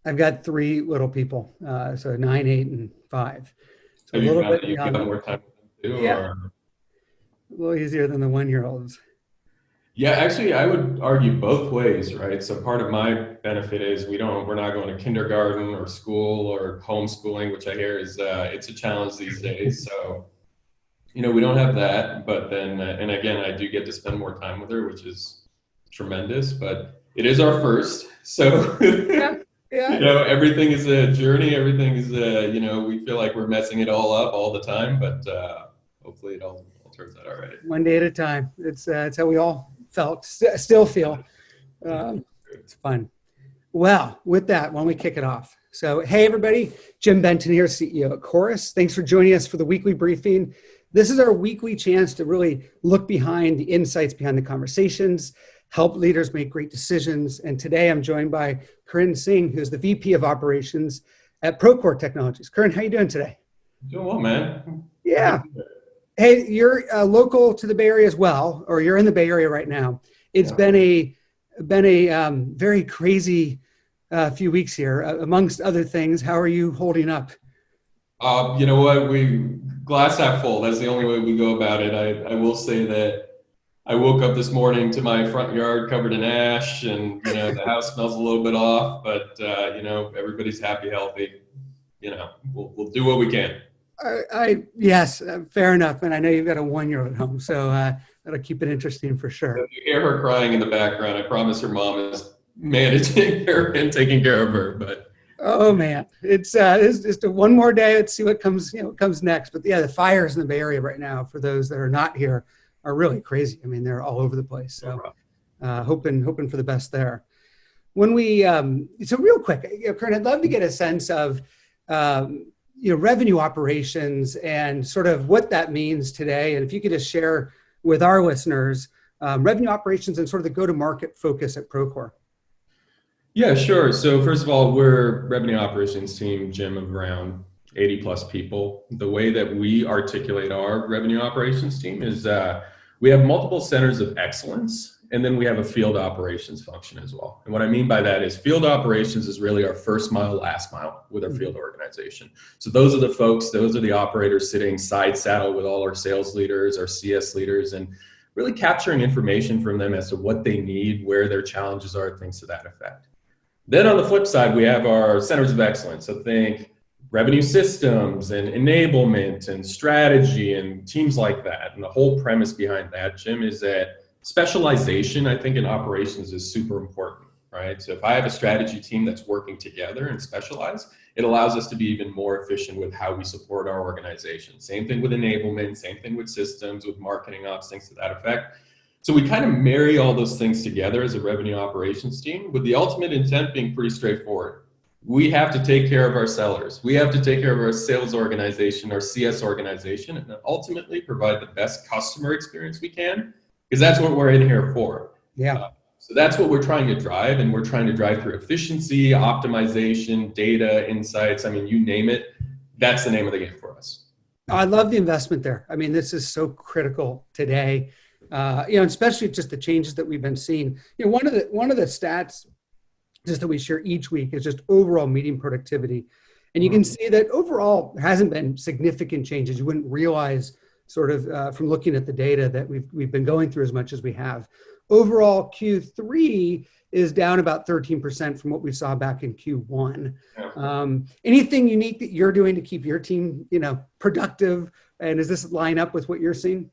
I've got three little people, so 9, 8, and 5. So a Have you little found bit that you've got young. more time with them too, Yeah, or? a little easier than the 1-year-olds. Yeah, actually, I would argue both ways, right? So part of my benefit is we're not going to kindergarten or school or homeschooling, which I hear is it's a challenge these days. So we don't have that, but then and again, I do get to spend more time with her, which is tremendous. But it is our first, so Yeah, yeah. everything is a journey. Everything is we feel like we're messing it all up all the time, but hopefully it all turns out all right. One day at a time. It's how we all felt, still feel. It's fun. Well, with that, why don't we kick it off? So, hey, everybody, Jim Benton here, CEO at Chorus. Thanks for joining us for the weekly briefing. This is our weekly chance to really look behind the insights behind the conversations, help leaders make great decisions. And today I'm joined by Karan Singh, who's the VP of Operations at Procore Technologies. Karan, how are you doing today? Doing well, man. Yeah. Hey, you're local to the Bay Area as well, or you're in the Bay Area right now. It's been a very crazy few weeks here, amongst other things. How are you holding up? You know what? We glass half full. That's the only way we go about it. I will say that I woke up this morning to my front yard covered in ash, and the house smells a little bit off. But everybody's happy, healthy. We'll do what we can. Yes, fair enough. And I know you've got a 1-year-old at home, so that'll keep it interesting for sure. If you hear her crying in the background, I promise her mom is managing her and taking care of her. But oh man, it's just one more day. Let's see what comes next. But yeah, the fires in the Bay Area right now, for those that are not here, are really crazy. I mean, they're all over the place. So hoping for the best there. When we so real quick, Karan, I'd love to get a sense of revenue operations and sort of what that means today. And if you could just share with our listeners revenue operations and sort of the go-to-market focus at Procore. Yeah, sure. So first of all, we're a revenue operations team, Jim, of around 80 plus people. The way that we articulate our revenue operations team is we have multiple centers of excellence, and then we have a field operations function as well. And what I mean by that is field operations is really our first mile, last mile with our field organization. So those are the folks, those are the operators sitting side saddle with all our sales leaders, our CS leaders, and really capturing information from them as to what they need, where their challenges are, things to that effect. Then on the flip side, we have our centers of excellence. So think revenue systems and enablement and strategy and teams like that. And the whole premise behind that, Jim, is that specialization, I think, in operations is super important, right? So if I have a strategy team that's working together and specialized, it allows us to be even more efficient with how we support our organization. Same thing with enablement, same thing with systems, with marketing ops, things to that effect. So we kind of marry all those things together as a revenue operations team, with the ultimate intent being pretty straightforward. We have to take care of our sellers. We have to take care of our sales organization, our CS organization, and ultimately provide the best customer experience we can, because that's what we're in here for. Yeah. So that's what we're trying to drive, and we're trying to drive through efficiency, optimization, data, insights. I mean, you name it, that's the name of the game for us. I love the investment there. I mean, this is so critical today. Especially just the changes that we've been seeing. One of the stats just that we share each week is just overall meeting productivity. And you can see that overall there hasn't been significant changes. You wouldn't realize sort of from looking at the data that we've been going through as much as we have. Overall, Q3 is down about 13% from what we saw back in Q1. Anything unique that you're doing to keep your team, productive? And does this line up with what you're seeing?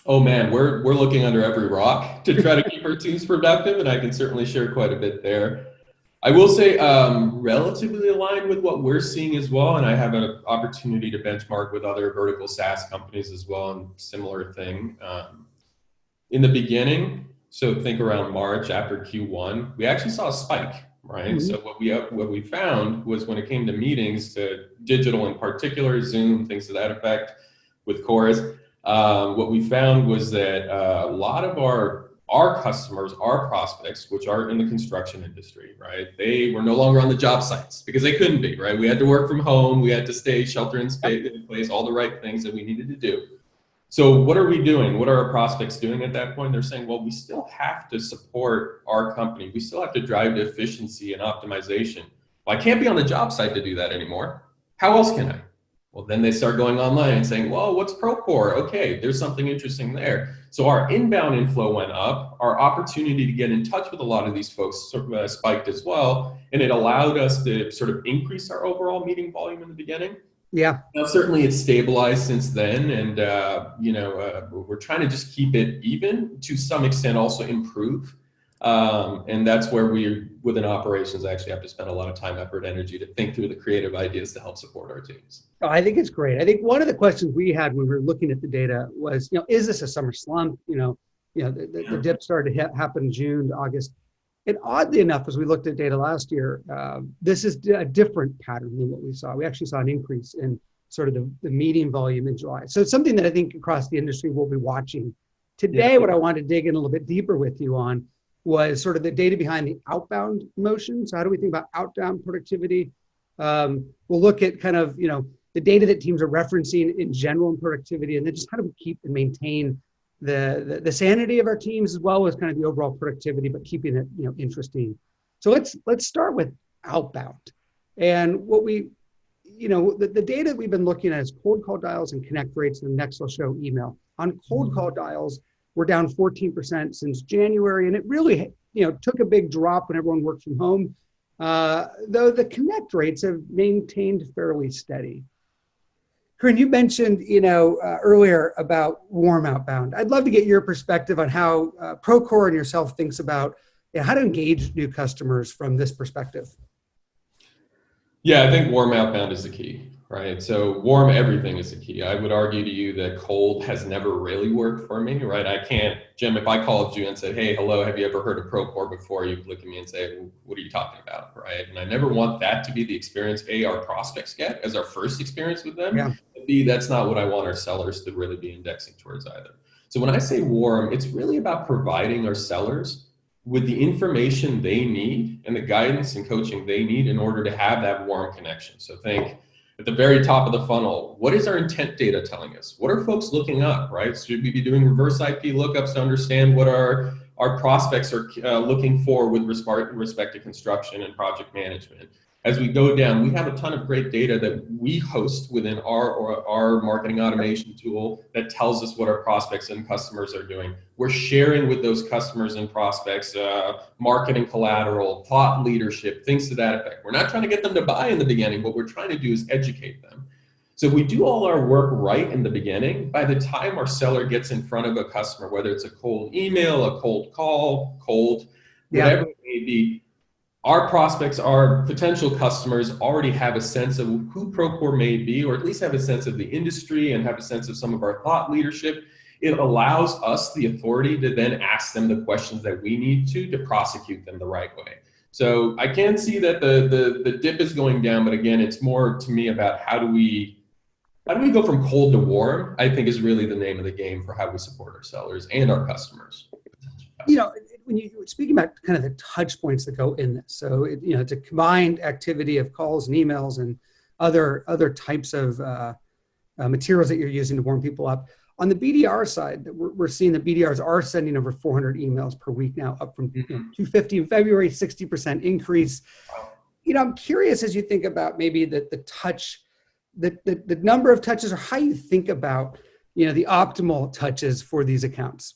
Oh man, we're looking under every rock to try to keep our teams productive, and I can certainly share quite a bit there. I will say relatively aligned with what we're seeing as well, and I have an opportunity to benchmark with other vertical SaaS companies as well, and similar thing. In the beginning, so think around March after Q1, we actually saw a spike, right? So what we found was when it came to meetings, to digital in particular, Zoom, things to that effect, with Chorus. What we found was that a lot of our customers, our prospects, which are in the construction industry, right? They were no longer on the job sites because they couldn't be, right? We had to work from home. We had to stay shelter in place, all the right things that we needed to do. So what are we doing? What are our prospects doing at that point? They're saying, well, we still have to support our company. We still have to drive to efficiency and optimization. Well, I can't be on the job site to do that anymore. How else can I? Well, then they start going online and saying, well, what's Procore? Okay, there's something interesting there. So our inbound inflow went up. Our opportunity to get in touch with a lot of these folks sort of spiked as well. And it allowed us to sort of increase our overall meeting volume in the beginning. Yeah. Now, certainly it's stabilized since then. And, we're trying to just keep it even, to some extent also improve. And that's where we, within operations, actually have to spend a lot of time, effort, energy to think through the creative ideas to help support our teams. Oh, I think it's great. I think one of the questions we had when we were looking at the data was, is this a summer slump? The dip started to happen in June to August. And oddly enough, as we looked at data last year, this is a different pattern than what we saw. We actually saw an increase in sort of the meeting volume in July. So it's something that I think across the industry we'll be watching. Today, what I wanted to dig in a little bit deeper with you on was sort of the data behind the outbound motion. So how do we think about outbound productivity? We'll look at kind of, the data that teams are referencing in general in productivity, and then just how do we keep and maintain the sanity of our teams as well as kind of the overall productivity, but keeping it interesting. So let's start with outbound. And what we, the data that we've been looking at is cold call dials and connect rates, and next I'll show email. On cold call dials, we're down 14% since January, and it really took a big drop when everyone worked from home, though the connect rates have maintained fairly steady. Karan, you mentioned earlier about warm outbound. I'd love to get your perspective on how Procore and yourself thinks about how to engage new customers from this perspective. Yeah, I think warm outbound is the key, right? So warm everything is the key. I would argue to you that cold has never really worked for me, right? I can't, Jim, if I called you and said, hey, hello, have you ever heard of Procore before? You'd look at me and say, what are you talking about, right? And I never want that to be the experience, A, our prospects get as our first experience with them. Yeah. B, that's not what I want our sellers to really be indexing towards either. So when I say warm, it's really about providing our sellers with the information they need and the guidance and coaching they need in order to have that warm connection. So think at the very top of the funnel, what is our intent data telling us? What are folks looking up, right? Should we be doing reverse IP lookups to understand what our prospects are looking for with respect to construction and project management? As we go down, we have a ton of great data that we host within our marketing automation tool that tells us what our prospects and customers are doing. We're sharing with those customers and prospects marketing collateral, thought leadership, things to that effect. We're not trying to get them to buy in the beginning. What we're trying to do is educate them. So if we do all our work right in the beginning, by the time our seller gets in front of a customer, whether it's a cold email, a cold call, whatever it may be, our prospects, our potential customers already have a sense of who Procore may be, or at least have a sense of the industry and have a sense of some of our thought leadership. It allows us the authority to then ask them the questions that we need to prosecute them the right way. So I can see that the dip is going down, but again, it's more to me about how do we go from cold to warm, I think is really the name of the game for how we support our sellers and our customers. When you're speaking about kind of the touch points that go in this, so it's a combined activity of calls and emails and other types of materials that you're using to warm people up. On the BDR side, we're seeing that BDRs are sending over 400 emails per week now, up from 250 in February, 60% increase. I'm curious as you think about maybe the touch, the number of touches, or how you think about the optimal touches for these accounts.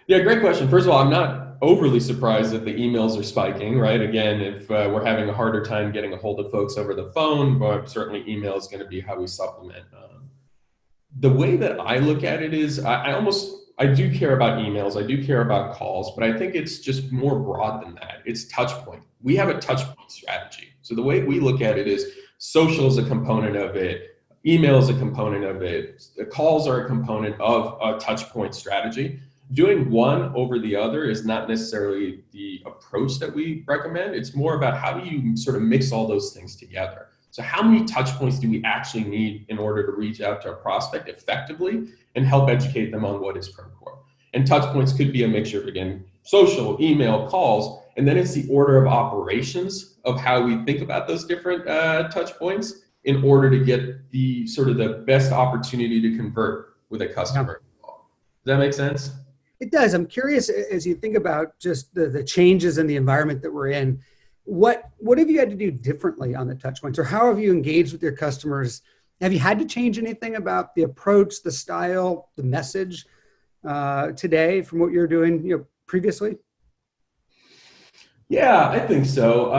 Yeah, great question. First of all, I'm not overly surprised that the emails are spiking, right? Again, if we're having a harder time getting a hold of folks over the phone, but certainly email is going to be how we supplement. The way that I look at it is I do care about emails, I do care about calls, but I think it's just more broad than that. It's touch point. We have a touch point strategy. So the way we look at it is social is a component of it, email is a component of it, the calls are a component of a touch point strategy. Doing one over the other is not necessarily the approach that we recommend. It's more about how do you sort of mix all those things together. So how many touch points do we actually need in order to reach out to our prospect effectively and help educate them on what is Procore? And touch points could be a mixture of, again, social, email, calls, and then it's the order of operations of how we think about those different touch points in order to get the sort of the best opportunity to convert with a customer. Does that make sense? It does. I'm curious, as you think about just the changes in the environment that we're in, what have you had to do differently on the touch points, or how have you engaged with your customers? Have you had to change anything about the approach, the style, the message today from what you're doing, previously? Yeah, I think so.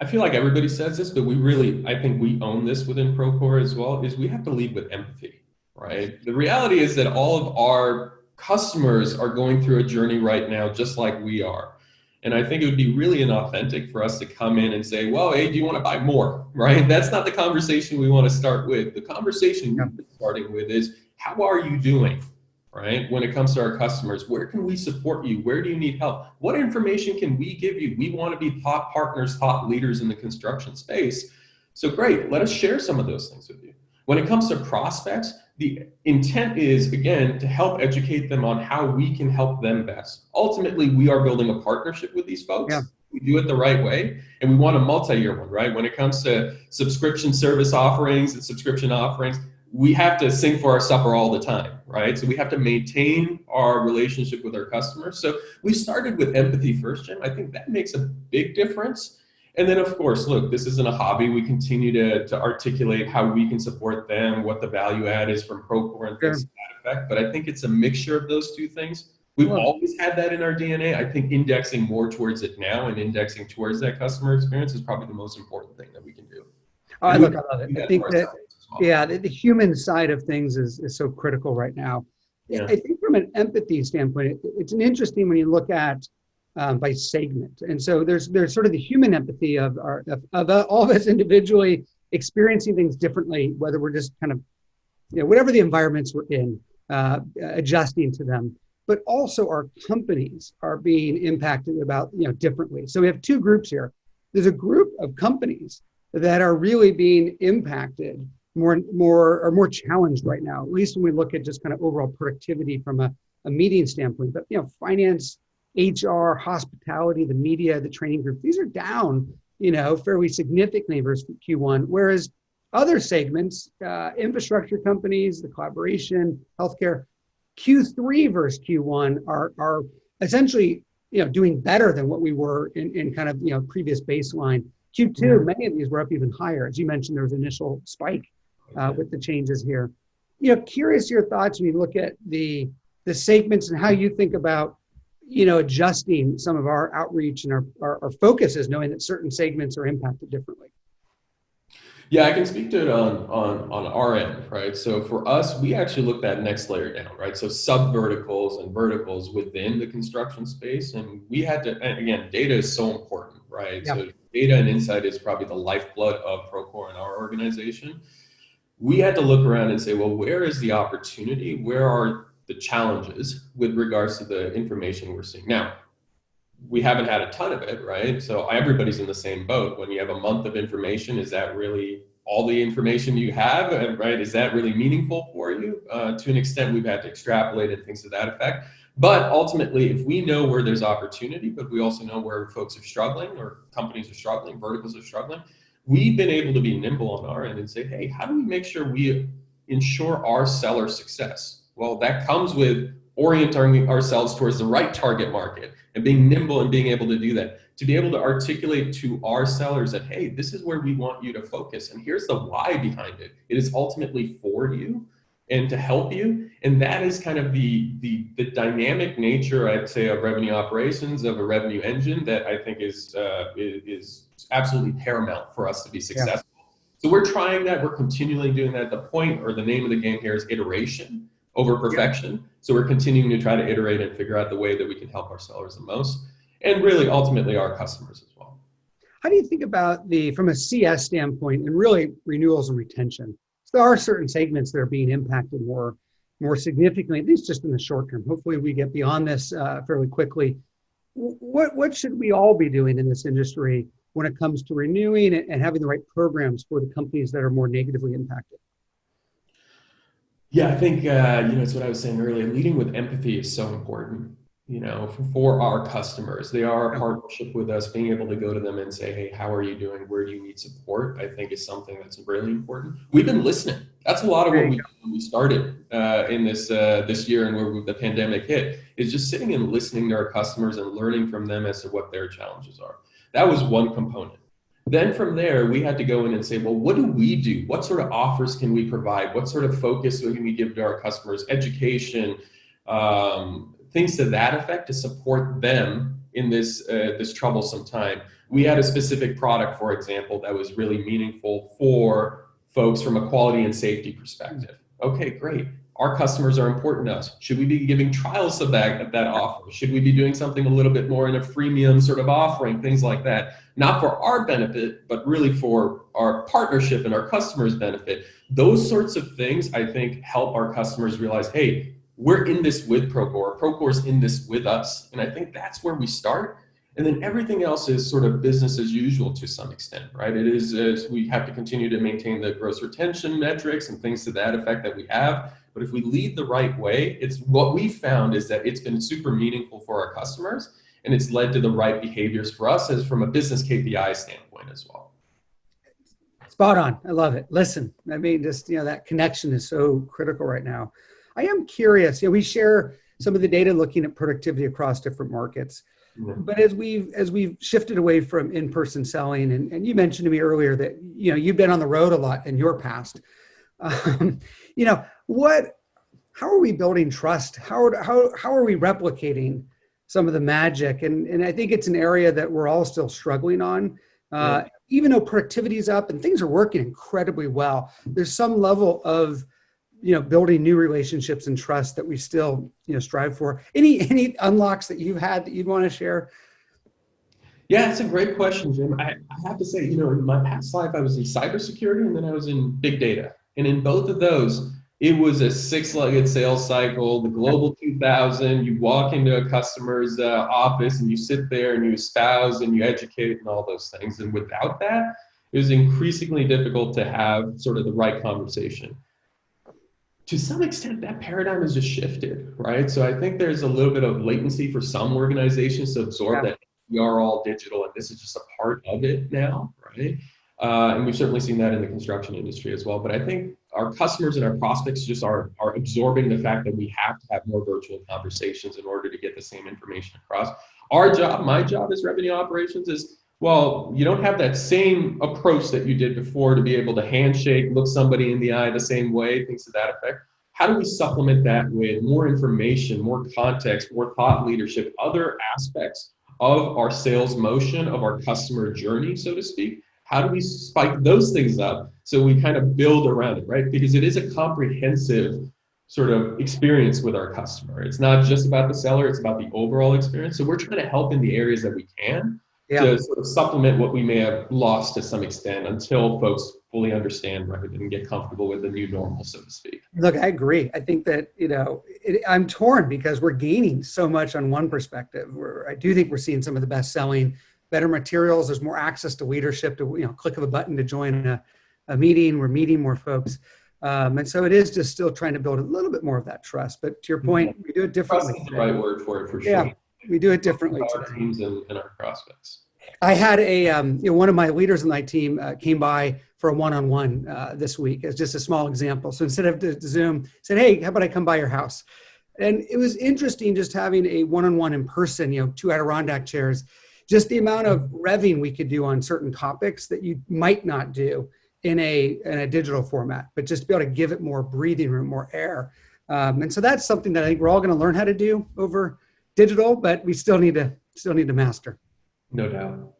I feel like everybody says this, but I think we own this within Procore as well, is we have to lead with empathy, right? The reality is that all of our customers are going through a journey right now, just like we are. And I think it would be really inauthentic for us to come in and say, well, hey, do you want to buy more, right? That's not the conversation we want to start with. The conversation Yeah. we've been starting with is, how are you doing? Right? When it comes to our customers, where can we support you? Where do you need help? What information can we give you? We want to be thought partners, thought leaders in the construction space. So great, let us share some of those things with you. When it comes to prospects, the intent is, again, to help educate them on how we can help them best. Ultimately, we are building a partnership with these folks. Yeah. We do it the right way, and we want a multi-year one, right? When it comes to subscription service offerings and subscription offerings, we have to sing for our supper all the time, right? So we have to maintain our relationship with our customers. So we started with empathy first, Jim. I think that makes a big difference. And then, of course, look, this isn't a hobby. We continue to articulate how we can support them, what the value add is from Procore and things Sure. to that effect. But I think it's a mixture of those two things. We've Well, always had that in our DNA. I think indexing more towards it now and indexing towards that customer experience is probably the most important thing that we can do. oh, And we look, I love it. do I that to think that, ourselves as well. yeah, the human side of things is so critical right now. Yeah, Yeah. I think from an empathy standpoint, it's an interesting when you look at by segment. And so there's sort of the human empathy of all of us individually experiencing things differently, whether we're just kind of, whatever the environments we're in, adjusting to them. But also our companies are being impacted about, differently. So we have two groups here. There's a group of companies that are really being impacted more challenged right now, at least when we look at just kind of overall productivity from a meeting standpoint. But finance, HR, hospitality, the media, the training group, these are down, fairly significantly versus Q1. Whereas other segments, infrastructure companies, the collaboration, healthcare, Q3 versus Q1 are essentially doing better than what we were in kind of previous baseline. Q2, many of these were up even higher. As you mentioned, there was an initial spike with the changes here. Curious your thoughts when you look at the segments and how you think about adjusting some of our outreach and our focuses, knowing that certain segments are impacted differently. Yeah, I can speak to it on our end, right? So for us, we actually looked at next layer down, right? So sub verticals and verticals within the construction space. And we had to, and again, data is so important, right? Yeah. So data and insight is probably the lifeblood of Procore in our organization. We had to look around and say, well, where is the opportunity? Where are the challenges with regards to the information we're seeing? Now, we haven't had a ton of it, right? So everybody's in the same boat. When you have a month of information, is that really all the information you have, right? Is that really meaningful for you? To an extent, we've had to extrapolate and things to that effect. But ultimately, if we know where there's opportunity, but we also know where folks are struggling or companies are struggling, verticals are struggling, we've been able to be nimble on our end and say, hey, how do we make sure we ensure our seller success? Well, that comes with orienting ourselves towards the right target market and being nimble and being able to do that, to be able to articulate to our sellers that, hey, this is where we want you to focus. And here's the why behind it. It is ultimately for you and to help you. And that is kind of the dynamic nature, I'd say, of revenue operations, of a revenue engine that I think is absolutely paramount for us to be successful. So we're trying that. We're continually doing that. The point or the name of the game here is iteration over perfection. So we're continuing to try to iterate and figure out the way that we can help our sellers the most, and really ultimately our customers as well. How do you think about from a CS standpoint and really renewals and retention? So there are certain segments that are being impacted more significantly, at least just in the short term. Hopefully we get beyond this fairly quickly. What should we all be doing in this industry when it comes to renewing and having the right programs for the companies that are more negatively impacted? Yeah, I think, it's what I was saying earlier, leading with empathy is so important, for our customers. They are a partnership with us, being able to go to them and say, hey, how are you doing? Where do you need support? I think is something that's really important. We've been listening. That's a lot of what we did when we started in this year and where the pandemic hit, is just sitting and listening to our customers and learning from them as to what their challenges are. That was one component. Then from there, we had to go in and say, well, what do we do? What sort of offers can we provide? What sort of focus can we give to our customers? Education, things to that effect to support them in this troublesome time. We had a specific product, for example, that was really meaningful for folks from a quality and safety perspective. Okay, great. Our customers are important to us. Should we be giving trials of that offer? Should we be doing something a little bit more in a freemium sort of offering, things like that? Not for our benefit, but really for our partnership and our customers' benefit. Those sorts of things, I think, help our customers realize, hey, we're in this with Procore. Procore's in this with us. And I think that's where we start. And then everything else is sort of business as usual to some extent, right? It is, we have to continue to maintain the gross retention metrics and things to that effect that we have. But if we lead the right way, it's what we found is that it's been super meaningful for our customers, and it's led to the right behaviors for us as from a business KPI standpoint as well. Spot on. I love it. Listen, I mean, just, that connection is so critical right now. I am curious, we share some of the data looking at productivity across different markets. Mm-hmm. But as we've shifted away from in-person selling, and you mentioned to me earlier that, you've been on the road a lot in your past. How are we building trust? How are we replicating some of the magic? And I think it's an area that we're all still struggling on. Even though productivity is up and things are working incredibly well, there's some level of, building new relationships and trust that we still, strive for. Any unlocks that you've had that you'd want to share? Yeah, it's a great question, Jim. I have to say, in my past life, I was in cybersecurity and then I was in big data. And in both of those, it was a six-legged sales cycle, the Global 2000. You walk into a customer's office and you sit there and you espouse and you educate and all those things. And without that, it was increasingly difficult to have sort of the right conversation. To some extent, that paradigm has just shifted, right? So I think there's a little bit of latency for some organizations to absorb that we are all digital and this is just a part of it now, right? And we've certainly seen that in the construction industry as well. But I think our customers and our prospects just are absorbing the fact that we have to have more virtual conversations in order to get the same information across. Our job, my job as revenue operations is, well, you don't have that same approach that you did before to be able to handshake, look somebody in the eye the same way, things to that effect. How do we supplement that with more information, more context, more thought leadership, other aspects of our sales motion, of our customer journey, so to speak? How do we spike those things up so we kind of build around it, right? Because it is a comprehensive sort of experience with our customer. It's not just about the seller, it's about the overall experience. So we're trying to help in the areas that we can to sort of supplement what we may have lost to some extent until folks fully understand, right, and get comfortable with the new normal, so to speak. Look, I agree. I think that, I'm torn because we're gaining so much on one perspective. I do think we're seeing some of the best selling, better materials. There's more access to leadership to, click of a button to join a meeting. We're meeting more folks. And so it is just still trying to build a little bit more of that trust. But to your point, we do it differently. Trust is the right word for it, for sure. Yeah, we do it differently our teams and our prospects. I had one of my leaders on my team came by for a one-on-one this week as just a small example. So instead of the Zoom, said, hey, how about I come by your house? And it was interesting just having a one-on-one in person, 2 Adirondack chairs, just the amount of revving we could do on certain topics that you might not do in a digital format, but just be able to give it more breathing room, more air. And so that's something that I think we're all going to learn how to do over digital, but we still need to master. No doubt.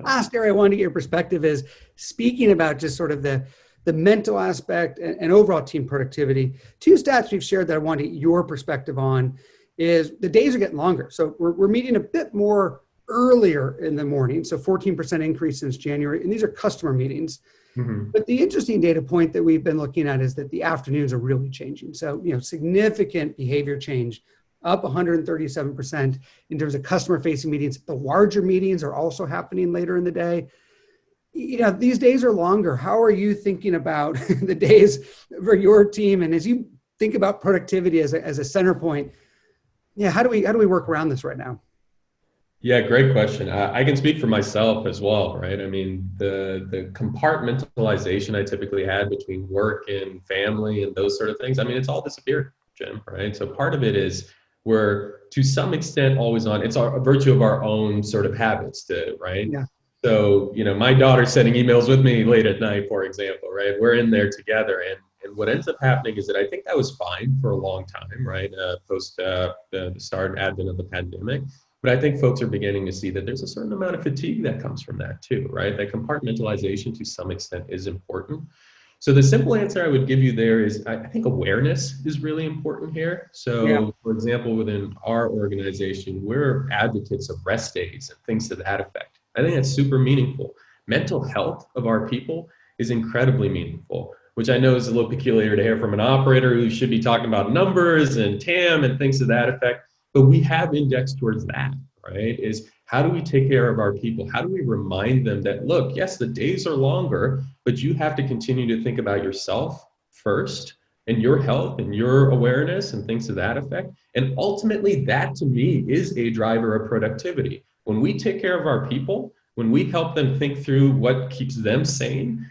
Last area I wanted to get your perspective is speaking about just sort of the mental aspect and overall team productivity. 2 stats we've shared that I want to get your perspective on is the days are getting longer. So we're meeting a bit more earlier in the morning. So 14% increase since January. And these are customer meetings. Mm-hmm. But the interesting data point that we've been looking at is that the afternoons are really changing. So, significant behavior change, up 137% in terms of customer-facing meetings. The larger meetings are also happening later in the day. These days are longer. How are you thinking about the days for your team? And as you think about productivity as a center point, how do we work around this right now? Yeah, great question. I can speak for myself as well, right? I mean, the compartmentalization I typically had between work and family and those sort of things, I mean, it's all disappeared, Jim, right? So part of it is we're to some extent always on. It's a virtue of our own sort of habits, right? Yeah. So, my daughter's sending emails with me late at night, for example, right? We're in there together. And what ends up happening is that I think that was fine for a long time, right? Post the start and advent of the pandemic. But I think folks are beginning to see that there's a certain amount of fatigue that comes from that too, right? That compartmentalization to some extent is important. So the simple answer I would give you there is I think awareness is really important here. Yeah, So for example, within our organization, we're advocates of rest days and things to that effect. I think that's super meaningful. Mental health of our people is incredibly meaningful, which I know is a little peculiar to hear from an operator who should be talking about numbers and TAM and things to that effect. But we have indexed towards that, right? Is how do we take care of our people? How do we remind them that, look, yes, the days are longer, but you have to continue to think about yourself first and your health and your awareness and things to that effect. And ultimately, that to me is a driver of productivity. When we take care of our people, when we help them think through what keeps them sane,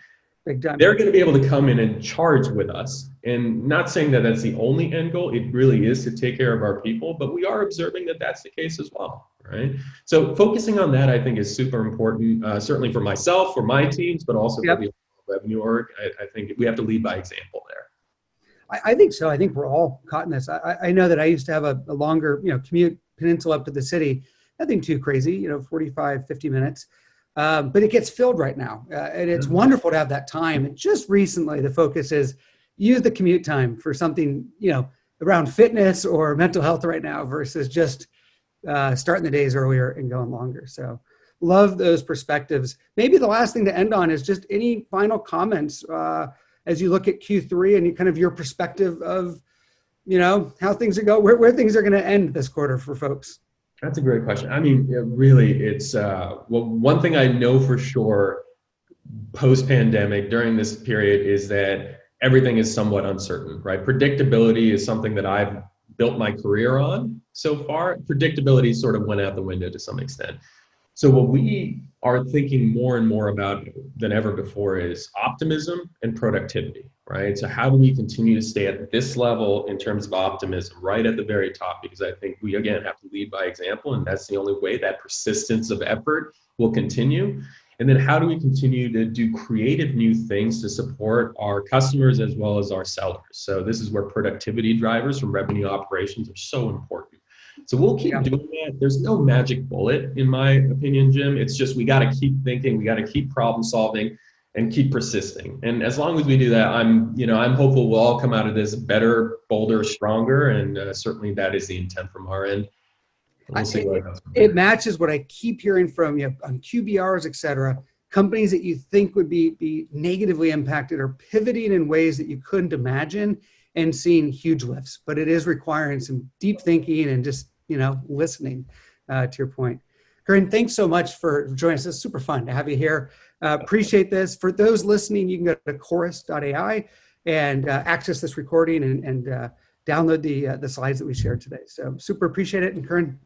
big time. they're going to be able to come in and charge with us. And not saying that that's the only end goal, it really is to take care of our people, but we are observing that that's the case as well, right? So focusing on that, I think, is super important, certainly for myself, for my teams, but also for Yep. the revenue org. I think we have to lead by example there. I think so. I think we're all caught in this. I know that I used to have a longer, commute peninsula up to the city, nothing too crazy, 45, 50 minutes. But it gets filled right now. And it's wonderful to have that time. And just recently, the focus is use the commute time for something, around fitness or mental health right now versus just starting the days earlier and going longer. So love those perspectives. Maybe the last thing to end on is just any final comments as you look at Q3 and kind of your perspective of, how things are going, where things are going to end this quarter for folks. That's a great question. I mean, really, it's one thing I know for sure post-pandemic during this period is that everything is somewhat uncertain, right? Predictability is something that I've built my career on so far. Predictability sort of went out the window to some extent. So what we are thinking more and more about than ever before is optimism and productivity, right? So how do we continue to stay at this level in terms of optimism right at the very top? Because I think we, again, have to lead by example, and that's the only way that persistence of effort will continue. And then how do we continue to do creative new things to support our customers as well as our sellers? So this is where productivity drivers from revenue operations are so important. So we'll keep doing that. There's no magic bullet, in my opinion, Jim. It's just we got to keep thinking, we got to keep problem solving, and keep persisting. And as long as we do that, I'm hopeful we'll all come out of this better, bolder, stronger, and certainly that is the intent from our end. We'll see what goes from there. It matches what I keep hearing from on QBRs, et cetera. Companies that you think would be negatively impacted are pivoting in ways that you couldn't imagine and seeing huge lifts. But it is requiring some deep thinking and just listening to your point. Karan, thanks so much for joining us. It's super fun to have you here. Appreciate this. For those listening, you can go to Chorus.ai and access this recording and download the slides that we shared today. So super appreciate it. And Karan,